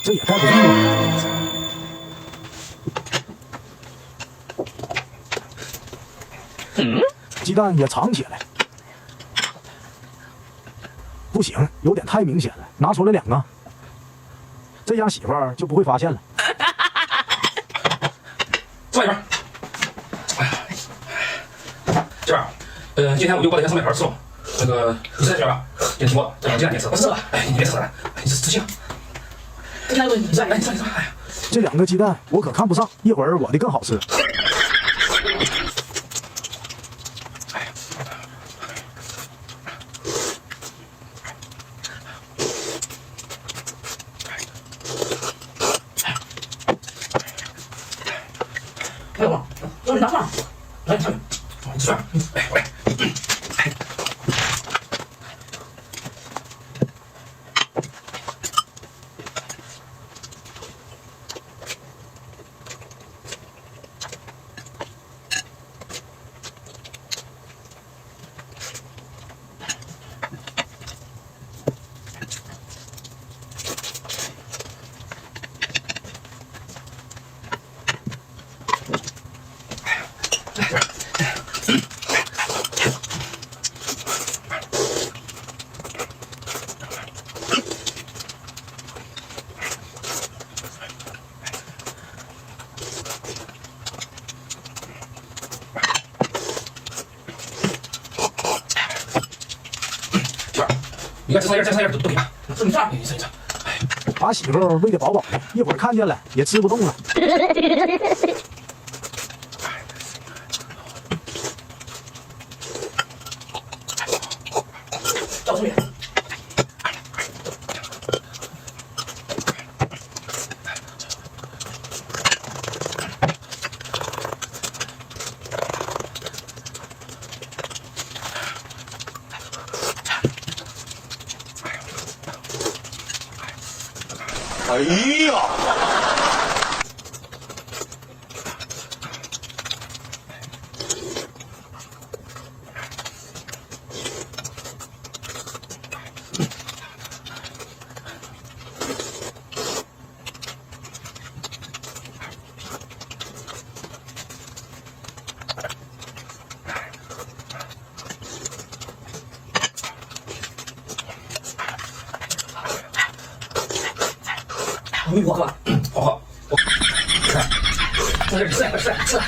这也盖不住啊。鸡蛋也藏起来。不行，有点太明显了，拿出来2个，这样媳妇儿就不会发现了。坐一边。哎呀，这样，今天我就把这些上面盘吃了。那个，你吃这边吧，别听我的，这鸡蛋你吃。我吃了。哎，你别吃了，你自信。你看，你吃，哎，你吃。哎呀，这2个鸡蛋我可看不上，一会儿我的更好吃。哎呦，这拿上，来，上面，你吃。哎，过来。你看这3样都给吧，这你上，你上。哎，把媳妇儿喂得饱饱的，一会儿看见了也吃不动了。赵志远。哎呀！我喝吧，好喝。我看，在这吃，吃。